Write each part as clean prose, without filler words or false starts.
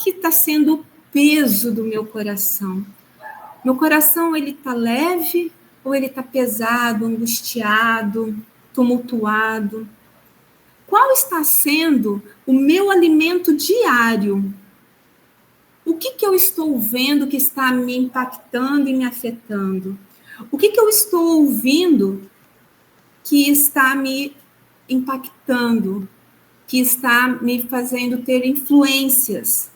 que está sendo o peso do meu coração? Meu coração, ele está leve ou ele está pesado, angustiado, tumultuado? Qual está sendo o meu alimento diário? O que eu estou vendo que está me impactando e me afetando? O que eu estou ouvindo que está me impactando, que está me fazendo ter influências?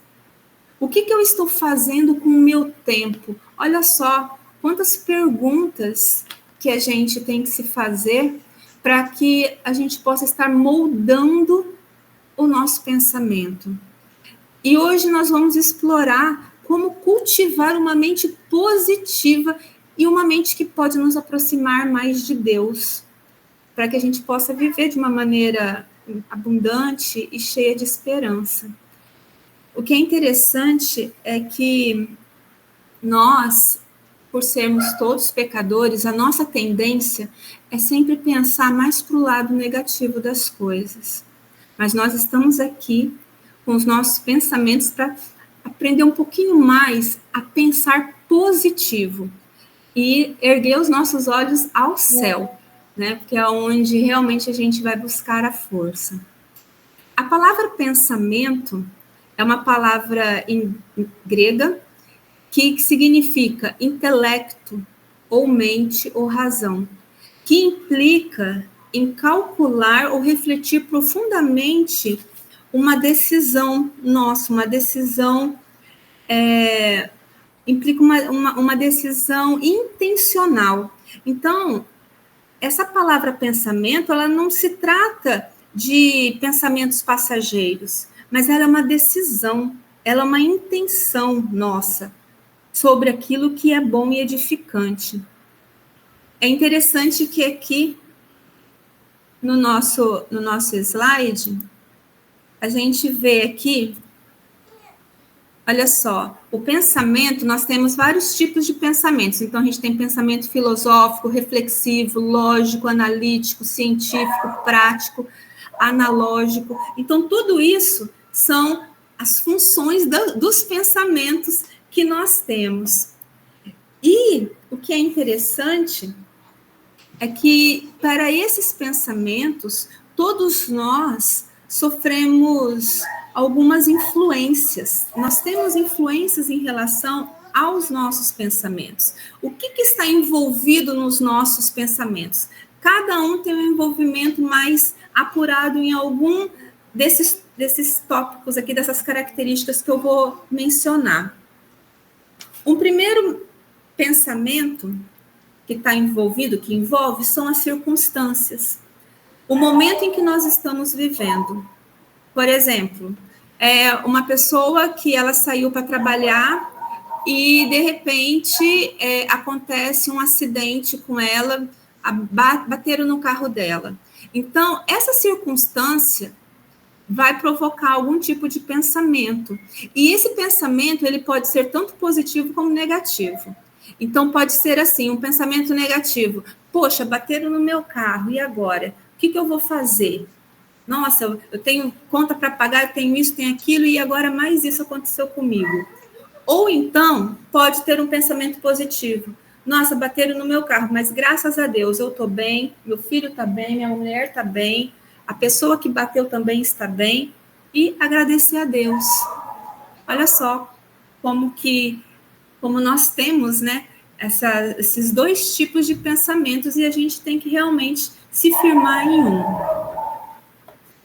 O que eu estou fazendo com o meu tempo? Olha só quantas perguntas que a gente tem que se fazer para que a gente possa estar moldando o nosso pensamento. E hoje nós vamos explorar como cultivar uma mente positiva e uma mente que pode nos aproximar mais de Deus, para que a gente possa viver de uma maneira abundante e cheia de esperança. O que é interessante é que nós, por sermos todos pecadores, a nossa tendência é sempre pensar mais para o lado negativo das coisas. Mas nós estamos aqui com os nossos pensamentos para aprender um pouquinho mais a pensar positivo e erguer os nossos olhos ao céu, né? Porque é onde realmente a gente vai buscar a força. A palavra pensamento é uma palavra em grega que significa intelecto, ou mente, ou razão, que implica em calcular ou refletir profundamente uma decisão nossa, uma decisão, implica uma decisão intencional. Então, essa palavra pensamento, ela não se trata de pensamentos passageiros, mas ela é uma decisão, ela é uma intenção nossa sobre aquilo que é bom e edificante. É interessante que aqui no nosso slide, a gente vê aqui, olha só, o pensamento, nós temos vários tipos de pensamentos. Então, a gente tem pensamento filosófico, reflexivo, lógico, analítico, científico, prático, analógico. Então, tudo isso são as funções dos pensamentos que nós temos. E o que é interessante é que, para esses pensamentos, todos nós sofremos algumas influências. Nós temos influências em relação aos nossos pensamentos. O que está envolvido nos nossos pensamentos? Cada um tem um envolvimento mais apurado em algum desses tópicos aqui, dessas características que eu vou mencionar. Um primeiro pensamento que está envolvido, que envolve, são as circunstâncias. O momento em que nós estamos vivendo. Por exemplo, uma pessoa que ela saiu para trabalhar e, de repente, acontece um acidente com ela, bateram no carro dela. Então, essa circunstância vai provocar algum tipo de pensamento. E esse pensamento, ele pode ser tanto positivo como negativo. Então, pode ser assim, um pensamento negativo. Poxa, bateram no meu carro, e agora? O que eu vou fazer? Nossa, eu tenho conta para pagar, eu tenho isso, tenho aquilo, e agora mais isso aconteceu comigo. Ou então, pode ter um pensamento positivo. Nossa, bateram no meu carro, mas graças a Deus eu estou bem, meu filho está bem, minha mulher está bem, a pessoa que bateu também está bem, e agradecer a Deus. Olha só como nós temos, né, esses dois tipos de pensamentos, e a gente tem que realmente se firmar em um.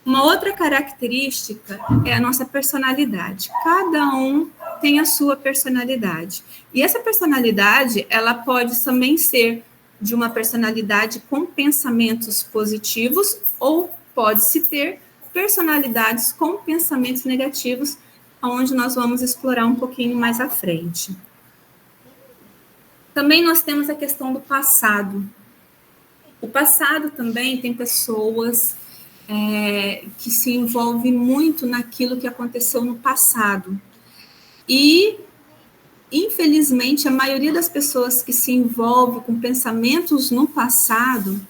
Uma outra característica é a nossa personalidade. Cada um tem a sua personalidade. E essa personalidade, ela pode também ser de uma personalidade com pensamentos positivos, ou pode-se ter personalidades com pensamentos negativos, onde nós vamos explorar um pouquinho mais à frente. Também nós temos a questão do passado. O passado também tem pessoas que se envolvem muito naquilo que aconteceu no passado. E, infelizmente, a maioria das pessoas que se envolve com pensamentos no passado,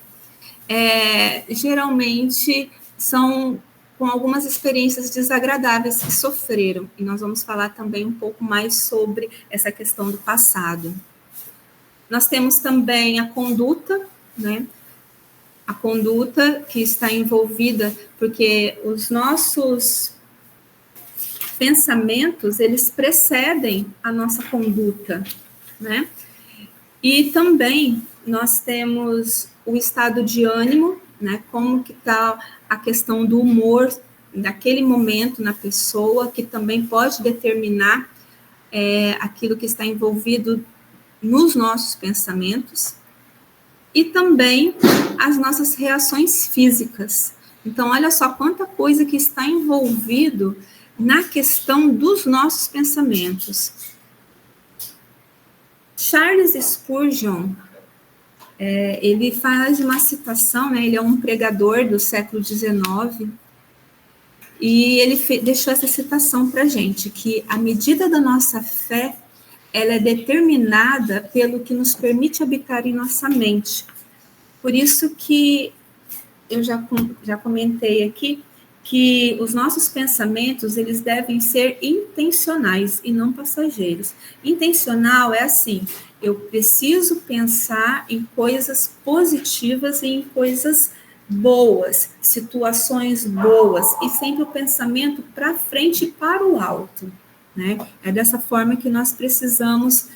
geralmente são com algumas experiências desagradáveis que sofreram. E nós vamos falar também um pouco mais sobre essa questão do passado. Nós temos também a conduta, né? A conduta que está envolvida, porque os nossos pensamentos, eles precedem a nossa conduta, né? E também nós temos o estado de ânimo, né? Como que está a questão do humor naquele momento na pessoa, que também pode determinar aquilo que está envolvido nos nossos pensamentos. E também as nossas reações físicas. Então, olha só quanta coisa que está envolvido na questão dos nossos pensamentos. Charles Spurgeon, ele faz uma citação, né? Ele é um pregador do século XIX, e ele deixou essa citação para a gente, que a medida da nossa fé, ela é determinada pelo que nos permite habitar em nossa mente. Por isso que eu já comentei aqui, que os nossos pensamentos, eles devem ser intencionais e não passageiros. Intencional é assim, eu preciso pensar em coisas positivas e em coisas boas, situações boas, e sempre o pensamento para frente e para o alto, né? É dessa forma que nós precisamos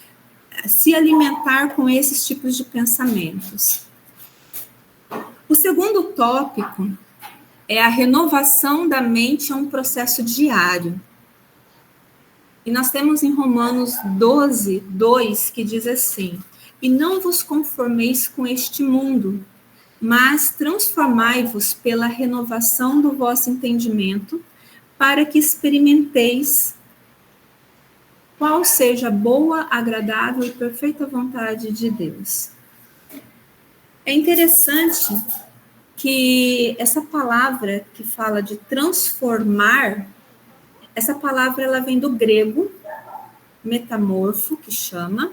se alimentar com esses tipos de pensamentos. O segundo tópico é a renovação da mente, é um processo diário. E nós temos em Romanos 12, 2, que diz assim: e não vos conformeis com este mundo, mas transformai-vos pela renovação do vosso entendimento, para que experimenteis qual seja a boa, agradável e perfeita vontade de Deus. É interessante que essa palavra que fala de transformar, essa palavra ela vem do grego, metamorfo, que chama,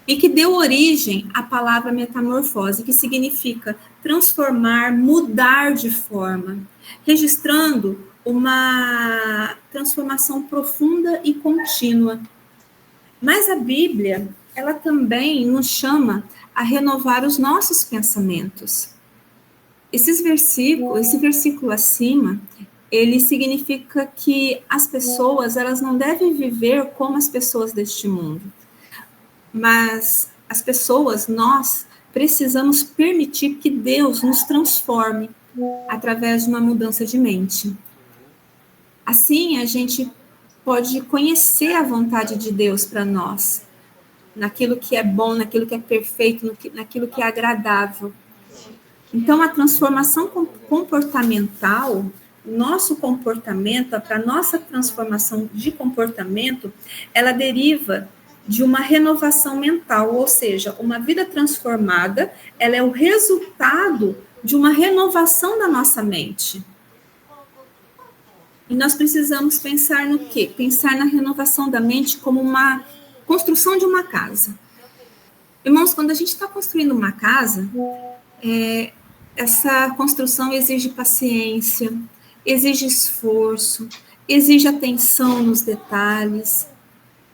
e que deu origem à palavra metamorfose, que significa transformar, mudar de forma, registrando uma transformação profunda e contínua. Mas a Bíblia, ela também nos chama a renovar os nossos pensamentos. Esse versículo acima, ele significa que as pessoas, elas não devem viver como as pessoas deste mundo. Mas as pessoas, nós precisamos permitir que Deus nos transforme através de uma mudança de mente. Assim, a gente pode conhecer a vontade de Deus para nós, naquilo que é bom, naquilo que é perfeito, naquilo que é agradável. Então, a transformação comportamental, nosso comportamento, para nossa transformação de comportamento, ela deriva de uma renovação mental, ou seja, uma vida transformada, ela é o resultado de uma renovação da nossa mente. E nós precisamos pensar no quê? Pensar na renovação da mente como uma construção de uma casa. Irmãos, quando a gente está construindo uma casa, essa construção exige paciência, exige esforço, exige atenção nos detalhes.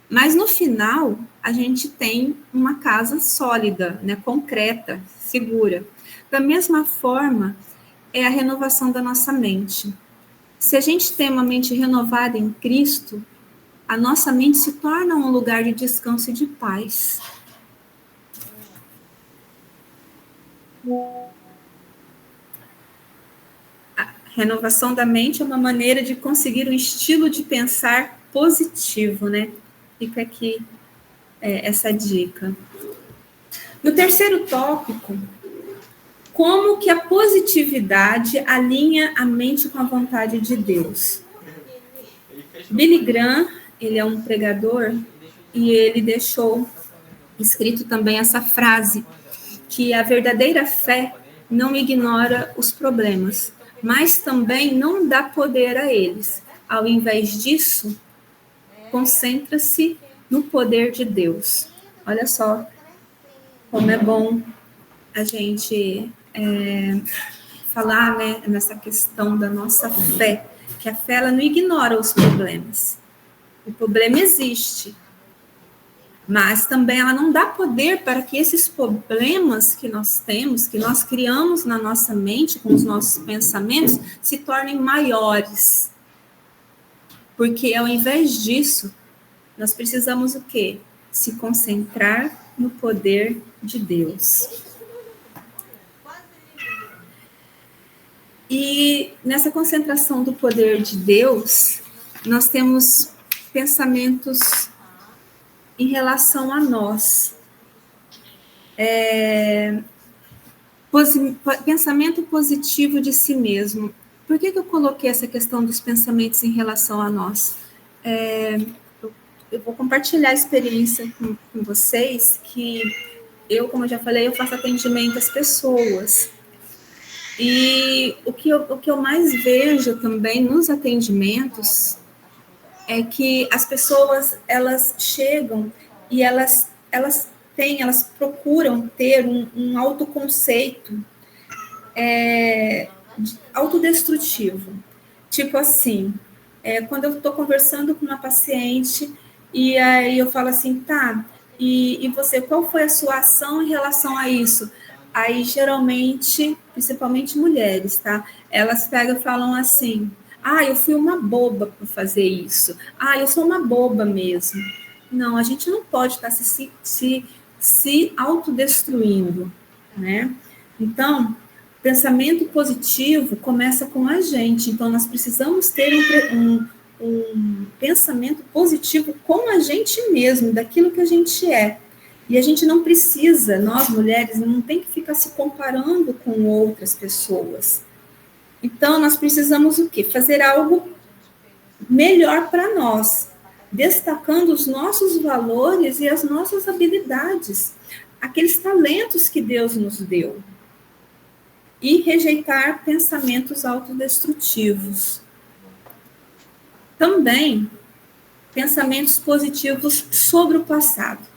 Mas no final, a gente tem uma casa sólida, né, concreta, segura. Da mesma forma, é a renovação da nossa mente. Se a gente tem uma mente renovada em Cristo, a nossa mente se torna um lugar de descanso e de paz. A renovação da mente é uma maneira de conseguir um estilo de pensar positivo, né? Fica aqui essa dica. No terceiro tópico, como que a positividade alinha a mente com a vontade de Deus? Billy Graham, ele é um pregador, e ele deixou escrito também essa frase, que a verdadeira fé não ignora os problemas, mas também não dá poder a eles. Ao invés disso, concentra-se no poder de Deus. Olha só como é bom a gente falar, né, nessa questão da nossa fé, que a fé ela não ignora os problemas. O problema existe, mas também ela não dá poder para que esses problemas que nós temos, que nós criamos na nossa mente, com os nossos pensamentos, se tornem maiores. Porque ao invés disso, nós precisamos o quê? Se concentrar no poder de Deus. E nessa concentração do poder de Deus, nós temos pensamentos em relação a nós. Pensamento positivo de si mesmo. Por que eu coloquei essa questão dos pensamentos em relação a nós? Eu vou compartilhar a experiência com vocês, que eu, como eu já falei, eu faço atendimento às pessoas. E o que eu mais vejo também nos atendimentos é que as pessoas, elas chegam e elas procuram ter um autoconceito autodestrutivo. Tipo assim, quando eu estou conversando com uma paciente e aí eu falo assim, tá, e você, qual foi a sua ação em relação a isso? Aí, geralmente, principalmente mulheres, tá? Elas pegam e falam assim, eu fui uma boba por fazer isso. Eu sou uma boba mesmo. Não, a gente não pode estar se autodestruindo, né? Então, pensamento positivo começa com a gente. Então, nós precisamos ter um pensamento positivo com a gente mesmo, daquilo que a gente é. E a gente não precisa, nós mulheres, não tem que ficar se comparando com outras pessoas. Então, nós precisamos o quê? Fazer algo melhor para nós, destacando os nossos valores e as nossas habilidades, aqueles talentos que Deus nos deu. E rejeitar pensamentos autodestrutivos. Também, pensamentos positivos sobre o passado.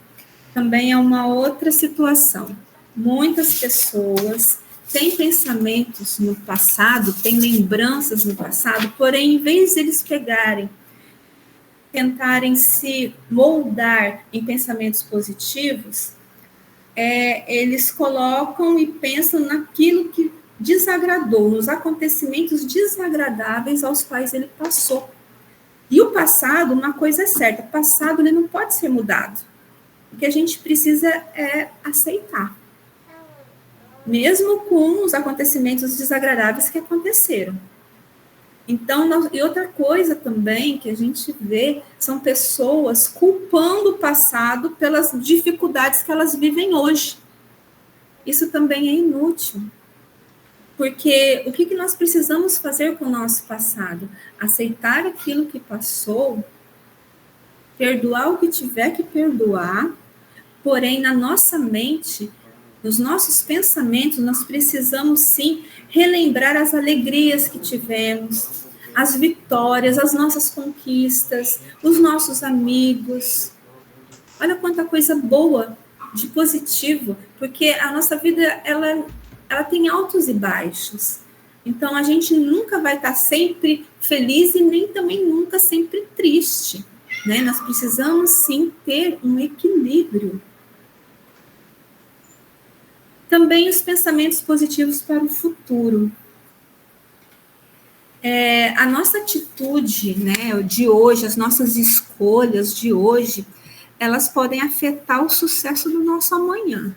Também é uma outra situação. Muitas pessoas têm pensamentos no passado, têm lembranças no passado, porém, em vez de eles tentarem se moldar em pensamentos positivos, eles colocam e pensam naquilo que desagradou, nos acontecimentos desagradáveis aos quais ele passou. E o passado, uma coisa é certa, o passado ele não pode ser mudado. O que a gente precisa é aceitar. Mesmo com os acontecimentos desagradáveis que aconteceram. Então, e outra coisa também que a gente vê são pessoas culpando o passado pelas dificuldades que elas vivem hoje. Isso também é inútil. Porque o que nós precisamos fazer com o nosso passado? Aceitar aquilo que passou, perdoar o que tiver que perdoar, porém, na nossa mente, nos nossos pensamentos, nós precisamos sim relembrar as alegrias que tivemos, as vitórias, as nossas conquistas, os nossos amigos. Olha quanta coisa boa, de positivo, porque a nossa vida, ela tem altos e baixos. Então, a gente nunca vai estar sempre feliz e nem também nunca sempre triste, né? Nós precisamos, sim, ter um equilíbrio. Também os pensamentos positivos para o futuro. A nossa atitude, né, de hoje, as nossas escolhas de hoje, elas podem afetar o sucesso do nosso amanhã.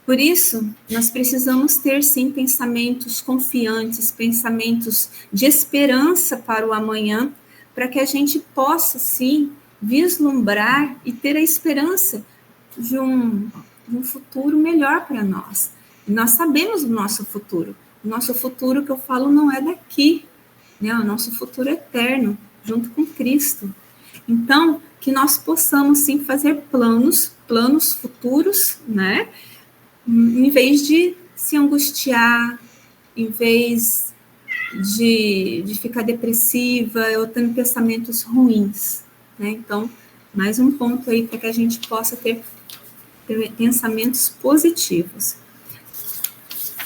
Por isso, nós precisamos ter, sim, pensamentos confiantes, pensamentos de esperança para o amanhã, para que a gente possa, sim, vislumbrar e ter a esperança de um futuro melhor para nós. E nós sabemos o nosso futuro. O nosso futuro, que eu falo, não é daqui, né? O nosso futuro é eterno, junto com Cristo. Então, que nós possamos, sim, fazer planos futuros, né? Em vez de se angustiar, em vez de ficar depressiva ou tendo pensamentos ruins, né? Então, mais um ponto aí para que a gente possa ter pensamentos positivos.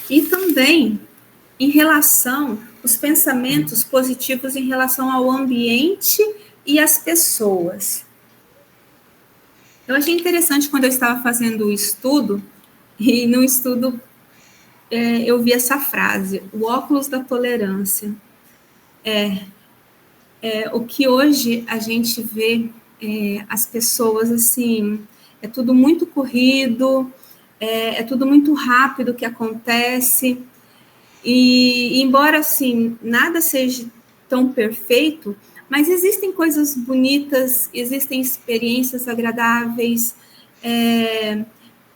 E também em relação os pensamentos positivos em relação ao ambiente e às pessoas. Eu achei interessante quando eu estava fazendo o estudo, e no estudo eu vi essa frase, o óculos da tolerância. O que hoje a gente vê, as pessoas assim, é tudo muito corrido, é tudo muito rápido que acontece, e embora assim, nada seja tão perfeito, mas existem coisas bonitas, existem experiências agradáveis,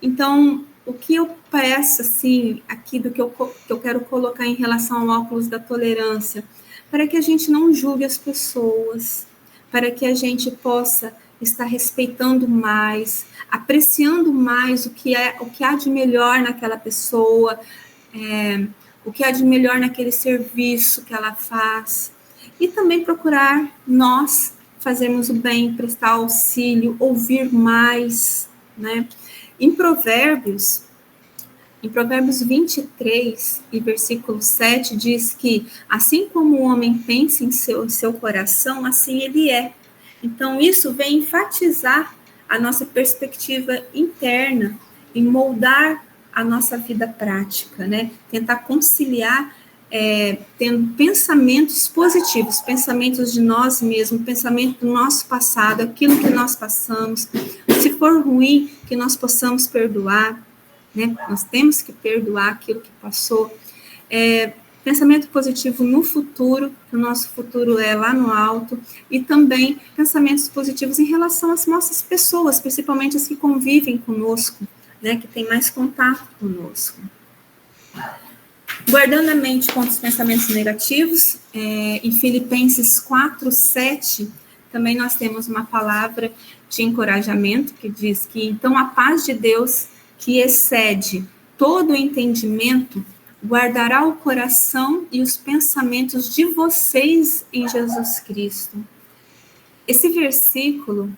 então, o que eu peço, assim, aqui do que eu quero colocar em relação ao óculos da tolerância, para que a gente não julgue as pessoas, para que a gente possa estar respeitando mais, apreciando mais o que há de melhor naquela pessoa, o que há de melhor naquele serviço que ela faz, e também procurar nós fazermos o bem, prestar auxílio, ouvir mais, né? Em Provérbios 23 e versículo 7 diz que assim como o homem pensa em seu coração, assim ele é. Então isso vem enfatizar a nossa perspectiva interna, em moldar a nossa vida prática, né? Tentar conciliar tendo pensamentos positivos, pensamentos de nós mesmos, pensamento do nosso passado, aquilo que nós passamos. Se for ruim, que nós possamos perdoar, né? Nós temos que perdoar aquilo que passou. Pensamento positivo no futuro, que o nosso futuro é lá no alto, e também pensamentos positivos em relação às nossas pessoas, principalmente as que convivem conosco, né? Que tem mais contato conosco. Guardando a mente contra os pensamentos negativos, em Filipenses 4:7, também nós temos uma palavra de encorajamento que diz que, então, a paz de Deus, que excede todo o entendimento, guardará o coração e os pensamentos de vocês em Jesus Cristo. Esse versículo,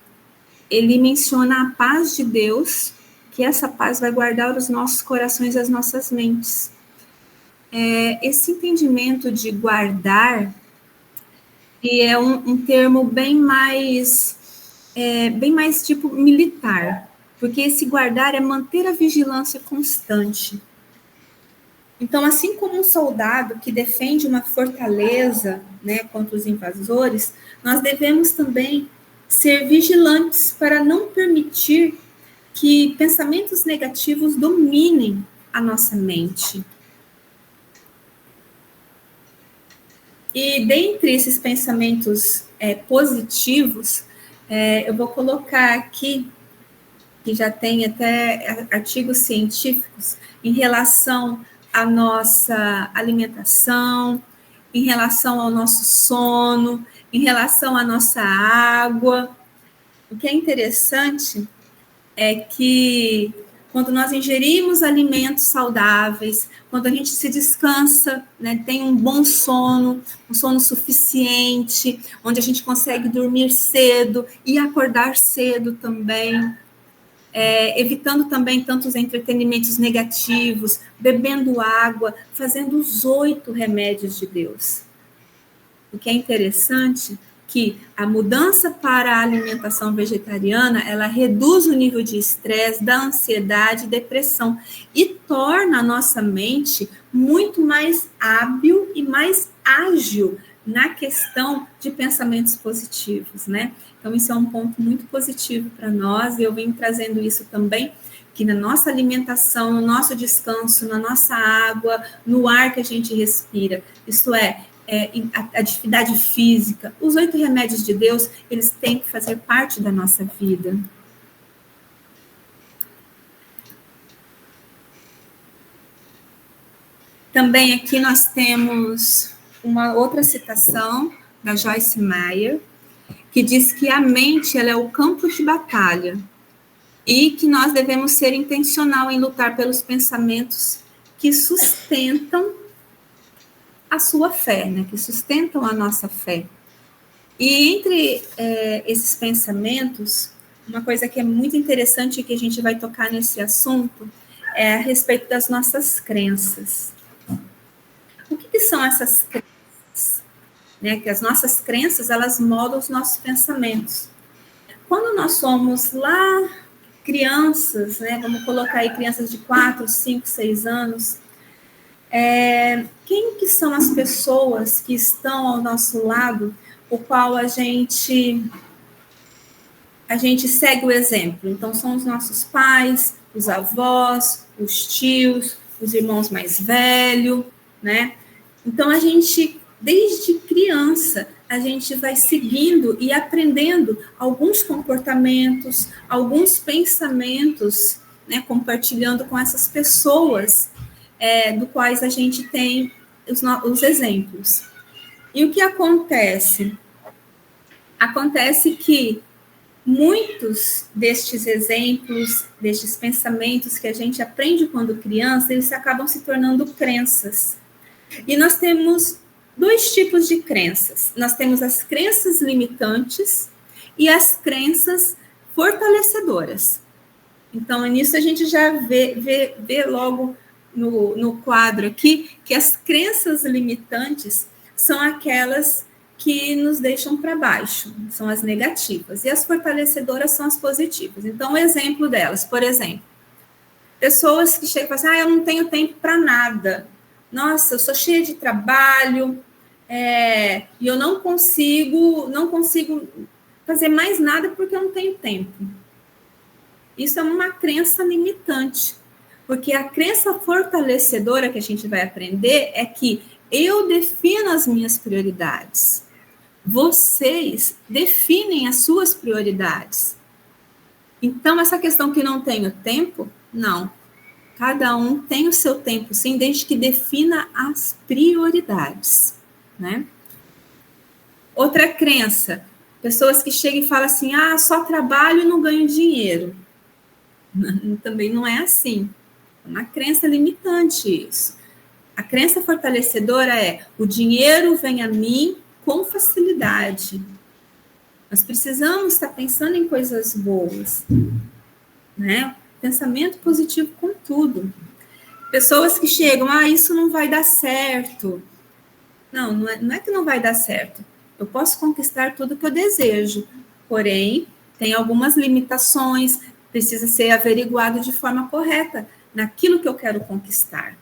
ele menciona a paz de Deus, que essa paz vai guardar os nossos corações e as nossas mentes. Esse entendimento de guardar e é um termo bem mais tipo militar, porque esse guardar é manter a vigilância constante. Então, assim como um soldado que defende uma fortaleza, né, contra os invasores, nós devemos também ser vigilantes para não permitir que pensamentos negativos dominem a nossa mente. E dentre esses pensamentos positivos, eu vou colocar aqui, que já tem até artigos científicos, em relação à nossa alimentação, em relação ao nosso sono, em relação à nossa água. O que é interessante é que quando nós ingerimos alimentos saudáveis, quando a gente se descansa, né, tem um bom sono, um sono suficiente, onde a gente consegue dormir cedo e acordar cedo também, evitando também tantos entretenimentos negativos, bebendo água, fazendo os 8 remédios de Deus. O que é interessante que a mudança para a alimentação vegetariana, ela reduz o nível de estresse, da ansiedade e depressão e torna a nossa mente muito mais hábil e mais ágil na questão de pensamentos positivos, né? Então, isso é um ponto muito positivo para nós e eu venho trazendo isso também, que na nossa alimentação, no nosso descanso, na nossa água, no ar que a gente respira, isso a atividade física, os 8 remédios de Deus, eles têm que fazer parte da nossa vida. Também aqui nós temos uma outra citação da Joyce Meyer, que diz que a mente ela é o campo de batalha e que nós devemos ser intencional em lutar pelos pensamentos que sustentam a sua fé, né, que sustentam a nossa fé. E entre esses pensamentos, uma coisa que é muito interessante e que a gente vai tocar nesse assunto é a respeito das nossas crenças. O que são essas crenças? Né? Que as nossas crenças, elas moldam os nossos pensamentos. Quando nós somos lá crianças, né? Vamos colocar aí crianças de 4, 5, 6 anos, quem que são as pessoas que estão ao nosso lado, o qual a gente segue o exemplo? Então, são os nossos pais, os avós, os tios, os irmãos mais velhos, né? Então, a gente, desde criança, a gente vai seguindo e aprendendo alguns comportamentos, alguns pensamentos, né? Compartilhando com essas pessoas, do quais a gente tem os exemplos. E o que acontece? Acontece que muitos destes exemplos, destes pensamentos que a gente aprende quando criança, eles acabam se tornando crenças. E nós temos 2 tipos de crenças. Nós temos as crenças limitantes e as crenças fortalecedoras. Então, nisso a gente já vê logo no quadro aqui que as crenças limitantes são aquelas que nos deixam para baixo, são as negativas, e as fortalecedoras são as positivas. Então, um exemplo delas, por exemplo, pessoas que chegam e falam assim, eu não tenho tempo para nada, nossa, eu sou cheia de trabalho, e eu não consigo fazer mais nada porque eu não tenho tempo. Isso é uma crença limitante, porque a crença fortalecedora que a gente vai aprender é que eu defino as minhas prioridades. Vocês definem as suas prioridades. Então, essa questão que não tenho tempo, não. Cada um tem o seu tempo, sim, desde que defina as prioridades, né? Outra crença, pessoas que chegam e falam assim, só trabalho e não ganho dinheiro. Também não é assim. É uma crença limitante isso. A crença fortalecedora é, o dinheiro vem a mim com facilidade. Nós precisamos estar pensando em coisas boas, né? Pensamento positivo com tudo. Pessoas que chegam, isso não vai dar certo. Não é que não vai dar certo. Eu posso conquistar tudo que eu desejo, porém, tem algumas limitações, precisa ser averiguado de forma correta naquilo que eu quero conquistar.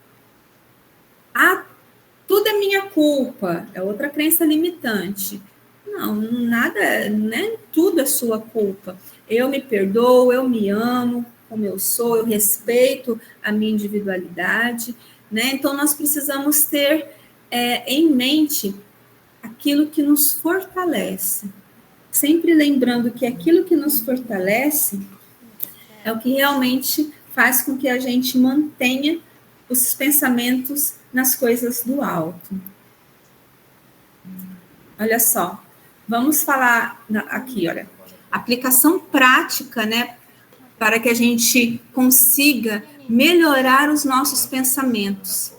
Tudo é minha culpa, é outra crença limitante. Não, nada, né? Tudo é sua culpa. Eu me perdoo, eu me amo como eu sou, eu respeito a minha individualidade, né? Então, nós precisamos ter em mente aquilo que nos fortalece. Sempre lembrando que aquilo que nos fortalece é o que realmente faz com que a gente mantenha os pensamentos nas coisas do alto. Olha só, vamos falar aqui, olha, aplicação prática, né, para que a gente consiga melhorar os nossos pensamentos,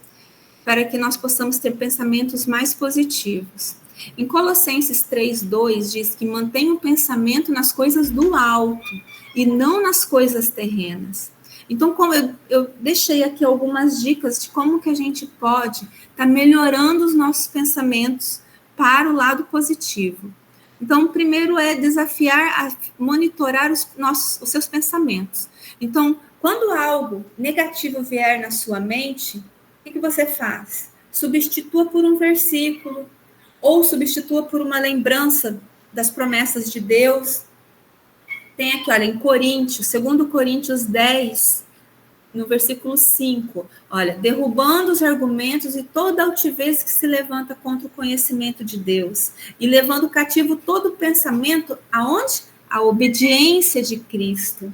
para que nós possamos ter pensamentos mais positivos. Em Colossenses 3:2 diz que mantenha o pensamento nas coisas do alto e não nas coisas terrenas. Então, como eu deixei aqui algumas dicas de como que a gente pode estar melhorando os nossos pensamentos para o lado positivo. Então, o primeiro é desafiar a monitorar os seus pensamentos. Então, quando algo negativo vier na sua mente, o que você faz? Substitua por um versículo, ou substitua por uma lembrança das promessas de Deus. Tem aqui, olha, em Coríntios, 2 Coríntios 10, no versículo 5, olha, derrubando os argumentos e toda altivez que se levanta contra o conhecimento de Deus, e levando cativo todo pensamento, aonde? A obediência de Cristo.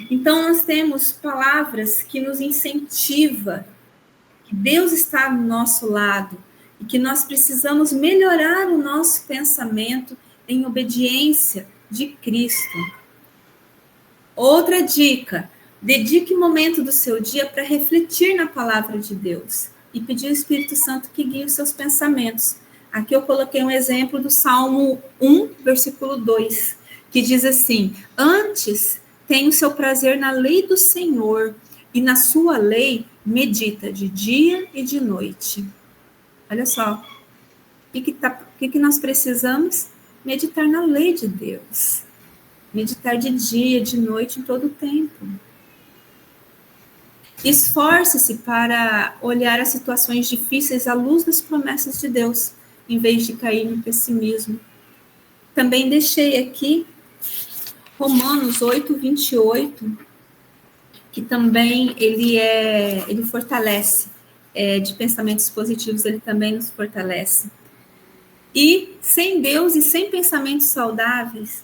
Então, nós temos palavras que nos incentivam, que Deus está do nosso lado, e que nós precisamos melhorar o nosso pensamento em obediência de Cristo. Outra dica, dedique um momento do seu dia para refletir na palavra de Deus e pedir ao Espírito Santo que guie os seus pensamentos. Aqui eu coloquei um exemplo do Salmo 1, versículo 2, que diz assim, antes tenha o seu prazer na lei do Senhor, e na sua lei medita de dia e de noite. Olha só, o que nós precisamos? Meditar na lei de Deus. Meditar de dia, de noite, em todo o tempo. Esforce-se para olhar as situações difíceis à luz das promessas de Deus, em vez de cair no pessimismo. Também deixei aqui Romanos 8, 28, que também ele fortalece, de pensamentos positivos, ele também nos fortalece. E sem Deus e sem pensamentos saudáveis,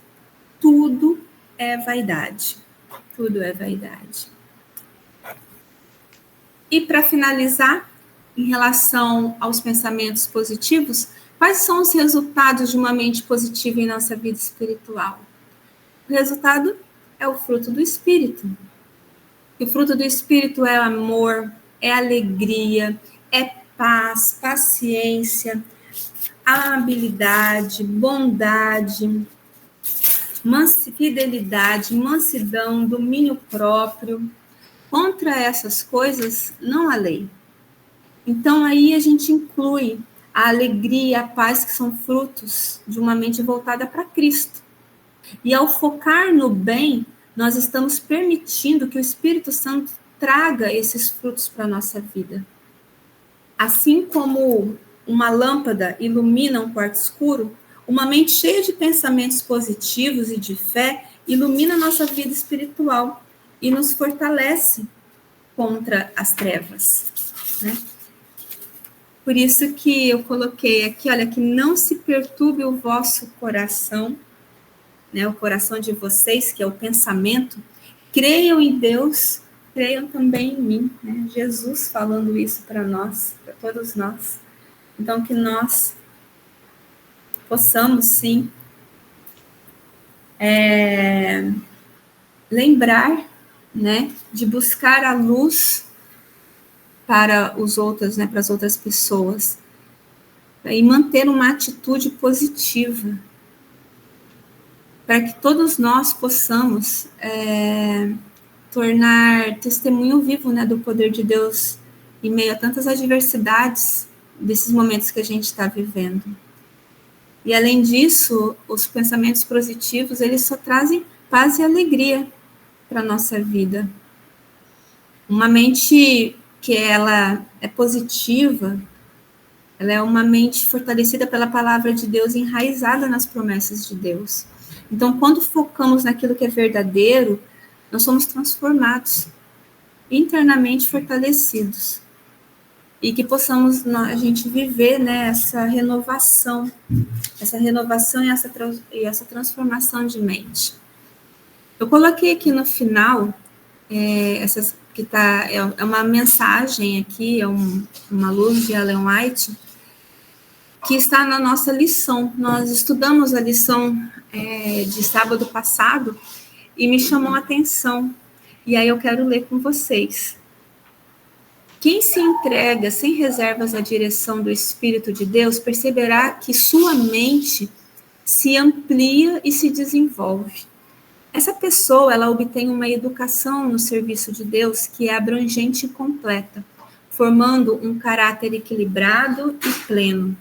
tudo é vaidade. Tudo é vaidade. E para finalizar, em relação aos pensamentos positivos, quais são os resultados de uma mente positiva em nossa vida espiritual? O resultado é o fruto do Espírito. E o fruto do Espírito é amor, é alegria, é paz, paciência, amabilidade, bondade, fidelidade, mansidão, domínio próprio. Contra essas coisas, não há lei. Então, aí a gente inclui a alegria e a paz, que são frutos de uma mente voltada para Cristo. E ao focar no bem, nós estamos permitindo que o Espírito Santo traga esses frutos para a nossa vida. Assim como uma lâmpada ilumina um quarto escuro, uma mente cheia de pensamentos positivos e de fé ilumina a nossa vida espiritual e nos fortalece contra as trevas, né? Por isso que eu coloquei aqui, olha, que não se perturbe o vosso coração, né, o coração de vocês, que é o pensamento. Creiam em Deus, creiam também em mim, né? Jesus falando isso para nós, para todos nós. Então, que nós possamos, sim, lembrar, né, de buscar a luz para os outros, né, para as outras pessoas, e manter uma atitude positiva, para que todos nós possamos tornar testemunho vivo, né, do poder de Deus em meio a tantas adversidades desses momentos que a gente está vivendo. E além disso, os pensamentos positivos, eles só trazem paz e alegria para a nossa vida. Uma mente que ela é positiva, ela é uma mente fortalecida pela palavra de Deus, enraizada nas promessas de Deus. Então, quando focamos naquilo que é verdadeiro, nós somos transformados, internamente fortalecidos. E que possamos a gente viver, né, essa renovação e essa transformação de mente. Eu coloquei aqui no final, é uma mensagem aqui, uma luz de Ellen White, que está na nossa lição. Nós estudamos a lição de sábado passado e me chamou a atenção. E aí eu quero ler com vocês. Quem se entrega sem reservas à direção do Espírito de Deus perceberá que sua mente se amplia e se desenvolve. Essa pessoa, ela obtém uma educação no serviço de Deus que é abrangente e completa, formando um caráter equilibrado e pleno.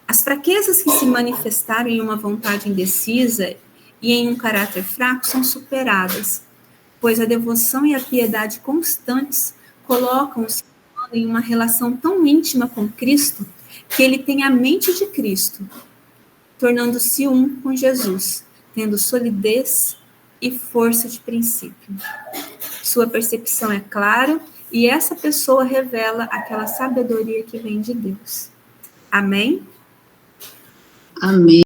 As fraquezas que se manifestaram em uma vontade indecisa e em um caráter fraco são superadas, pois a devoção e a piedade constantes colocam o ser humano em uma relação tão íntima com Cristo que ele tem a mente de Cristo, tornando-se um com Jesus, tendo solidez e força de princípio. Sua percepção é clara e essa pessoa revela aquela sabedoria que vem de Deus. Amém? Amém.